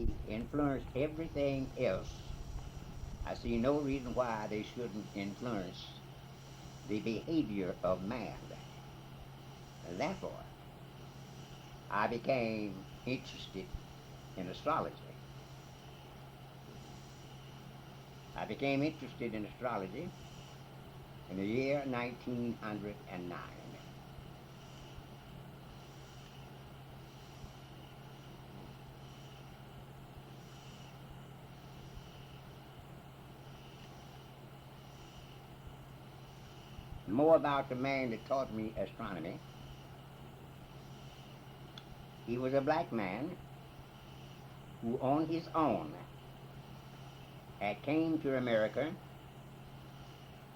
they influence everything else, I see no reason why they shouldn't influence the behavior of man. Therefore, I became interested in astrology. I became interested in astrology in the year 1909. More about the man that taught me astronomy. He was a black man who, on his own, had came to America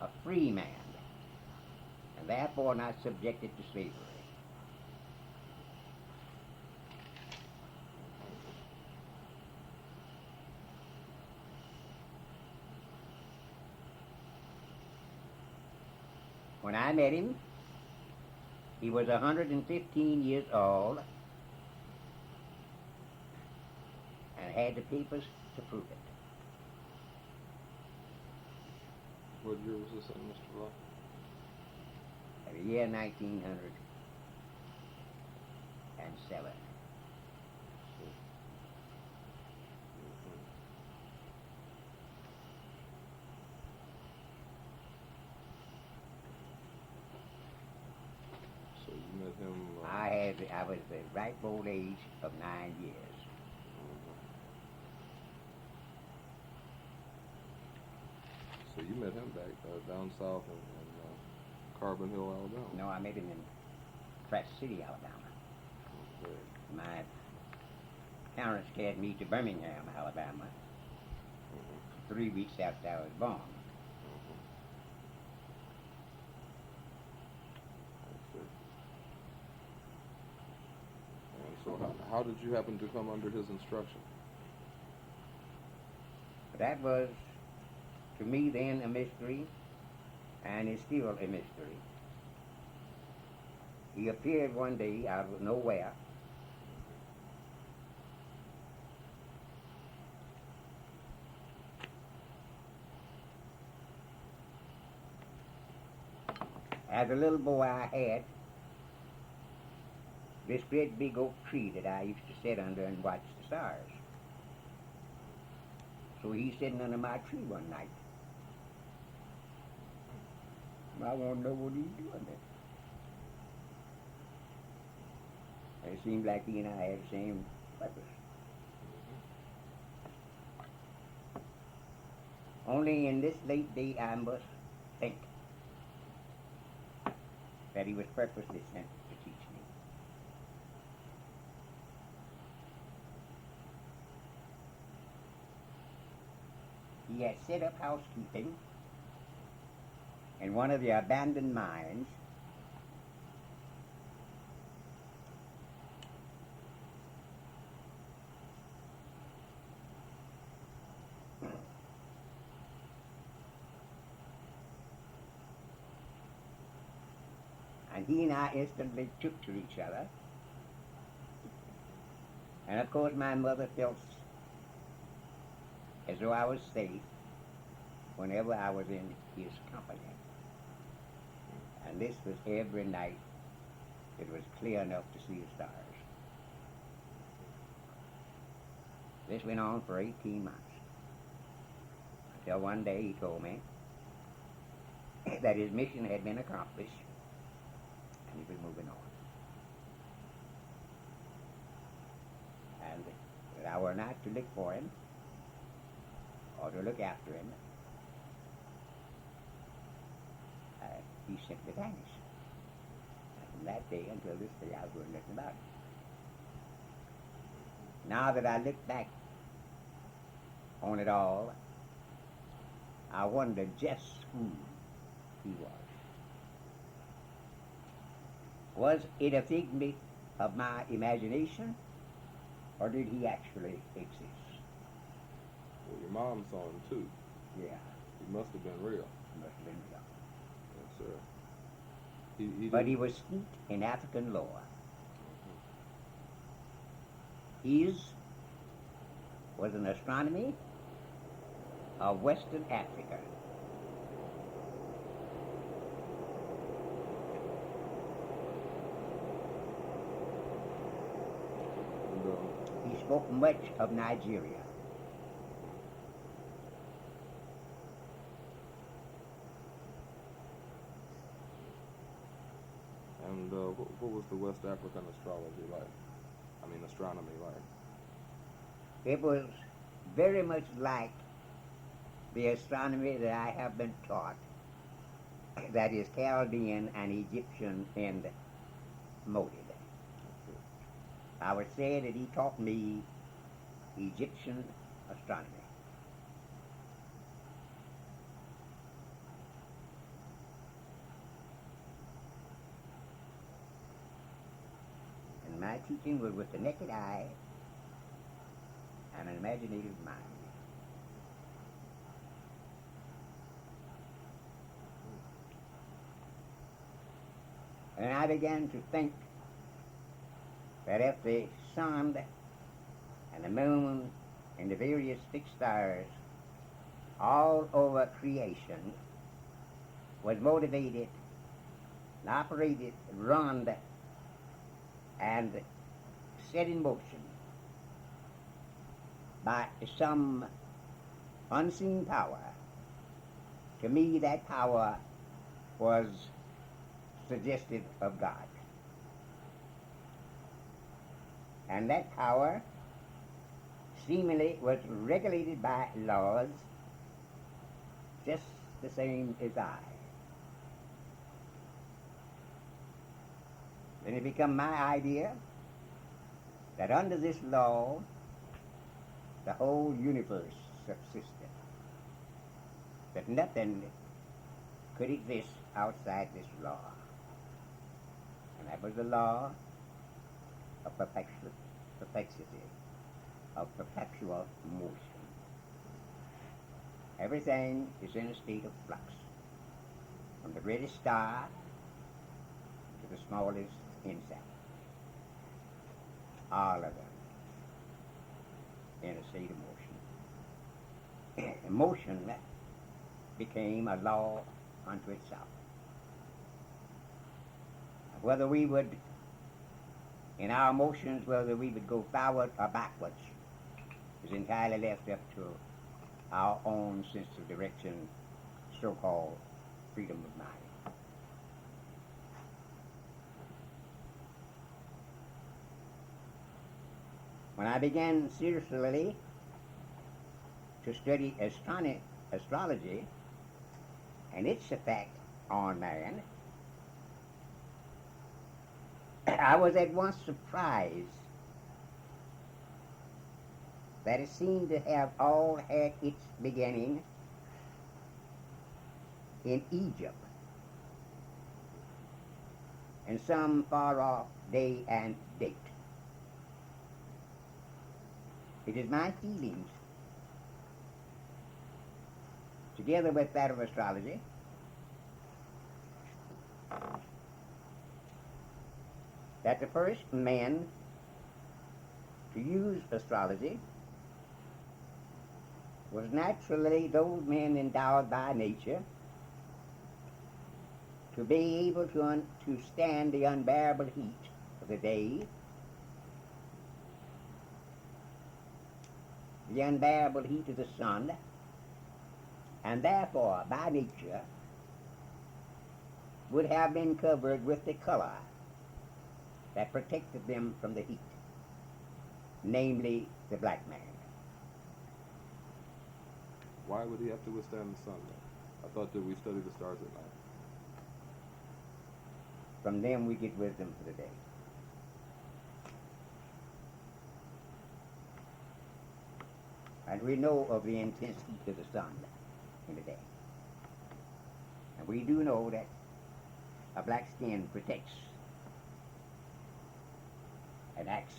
a free man, and therefore not subjected to slavery. When I met him, he was 115 years old and had the papers to prove it. What year was this in, Mr. Law? In the year 1907. So you met him. I was the ripe old age of 9 years. So you met him back down south in Carbon Hill, Alabama. No, I met him in Trash City, Alabama. Okay. My parents carried me to Birmingham, Alabama, 3 weeks after I was born. And so how did you happen to come under his instruction? But that was, to me then, a mystery, and is still a mystery. He appeared one day out of nowhere. As a little boy, I had this great big oak tree that I used to sit under and watch the stars. So he's sitting under my tree one night. I want to know what he's doing there. It seemed like he and I had the same purpose. Only in this late day I must think that he was purposely sent to teach me. He had set up housekeeping in one of the abandoned mines and he and I instantly took to each other. And of course my mother felt as though I was safe whenever I was in his company. And this was every night. It was clear enough to see the stars. This went on for 18 months. Until one day he told me that his mission had been accomplished and he was moving on. And that I were not to look for him or to look after him. He simply vanished. And from that day until this day, I've heard nothing about him. Now that I look back on it all, I wonder just who he was. Was it a figment of my imagination, or did he actually exist? Well, your mom saw him too. Yeah. He must have been real. He must have been real. Yes, sir. But he was steeped in African lore. His was an astronomy of Western Africa. And, He spoke much of Nigeria. what was the West African astrology like? I mean, astronomy like? It was very much like the astronomy that I have been taught, that is Chaldean and Egyptian and molded. I would say that he taught me Egyptian astronomy. And my teaching was with the naked eye and an imaginative mind. And I began to think that if the sun and the moon and the various fixed stars all over creation was motivated, operated, run, and set in motion by some unseen power, to me that power was suggestive of God. And that power seemingly was regulated by laws just the same as I. Then it became my idea that under this law the whole universe subsisted, that nothing could exist outside this law. And that was the law of perplexity, of perpetual motion. Everything is in a state of flux, from the reddest star to the smallest insect. All of them in a state of motion. Motion became a law unto itself. Whether we would, in our motions, whether we would go forward or backwards is entirely left up to our own sense of direction, so-called freedom of mind. When I began seriously to study astrology and its effect on man, I was at once surprised that it seemed to have all had its beginning in Egypt, in some far-off day and date. It is my feelings, together with that of astrology, that the first man to use astrology was naturally those men endowed by nature to be able to stand the unbearable heat of the day, the unbearable heat of the sun, and therefore by nature would have been covered with the color that protected them from the heat, namely the black man. Why would he have to withstand the sun then? I thought that we study the stars at night. From them we get wisdom for the day. And we know of the intense heat of the sun in the day. And we do know that a black skin protects and acts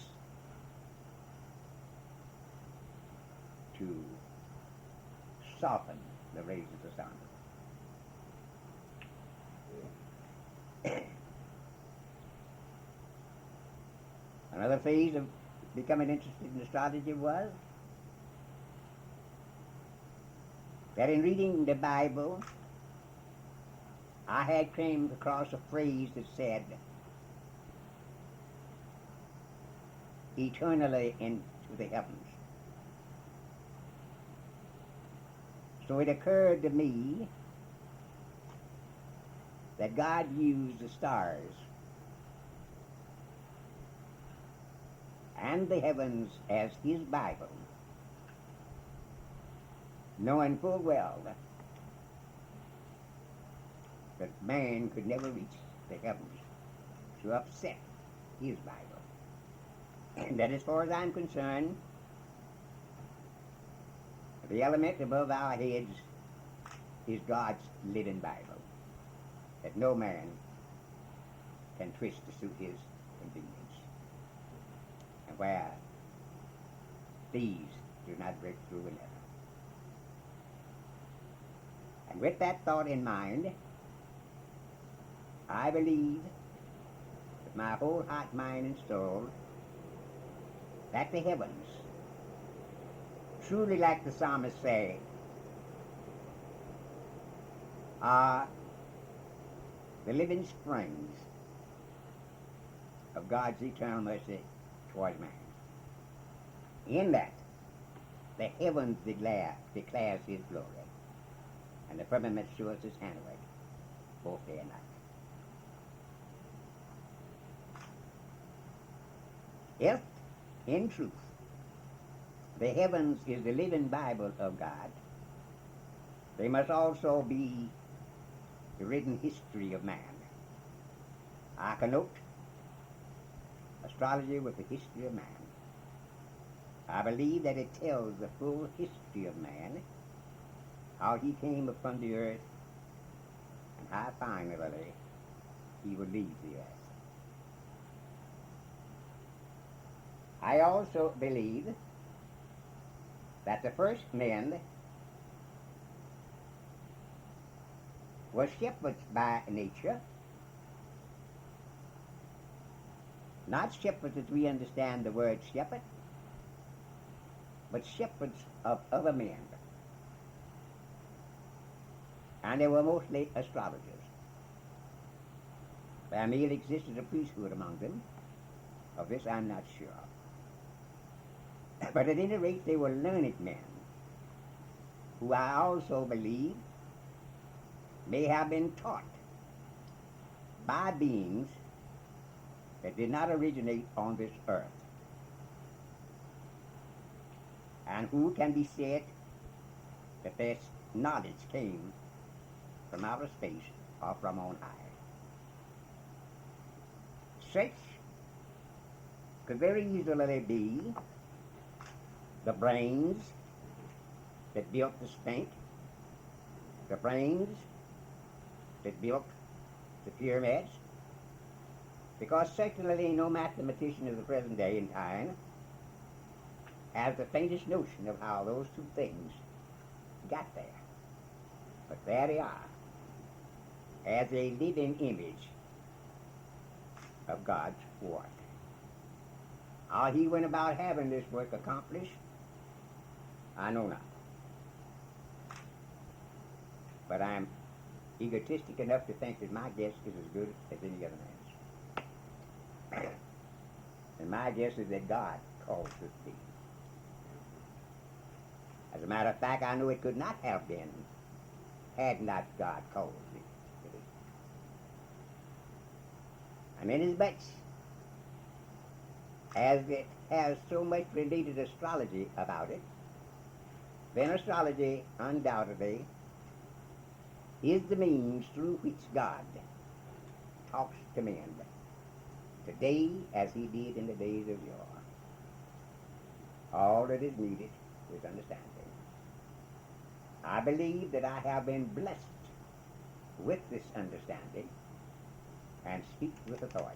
to soften the rays of the sun. Another phase of becoming interested in astrology was that in reading the Bible, I had came across a phrase that said, eternally into the heavens. So it occurred to me that God used the stars and the heavens as his Bible, knowing full well that man could never reach the heavens to upset his Bible. And that as far as I'm concerned, the element above our heads is God's living Bible, that no man can twist to suit his convenience, and where thieves do not break through an error. And with that thought in mind, I believe with my whole heart, mind, and soul that the heavens, truly like the psalmist say, are the living springs of God's eternal mercy towards man. In that, the heavens declares his glory, and the firmament shows his handiwork, both day and night. If, in truth, the heavens is the living Bible of God, they must also be the written history of man. I connote astrology with the history of man. I believe that it tells the full history of man, how he came upon the earth, and how finally he will leave the earth. I also believe that the first men were shepherds by nature, not shepherds as we understand the word shepherd, but shepherds of other men. And they were mostly astrologers. There may have existed a priesthood among them. Of this I'm not sure. But at any rate, they were learned men, who I also believe may have been taught by beings that did not originate on this earth, and who can be said that their knowledge came from outer space or from on high. Such could very easily be the brains that built the snake, the brains that built the pyramids, because certainly no mathematician of the present day and time has the faintest notion of how those two things got there. But there they are, as a living image of God's work. How he went about having this work accomplished, I know not. But I'm egotistic enough to think that my guess is as good as any other man's. And my guess is that God calls this be. As a matter of fact, I know it could not have been had not God called it to be. And inasmuch as it has so much related astrology about it, then astrology undoubtedly is the means through which God talks to men today as he did in the days of yore. All that is needed is understanding. I believe that I have been blessed with this understanding and speak with authority.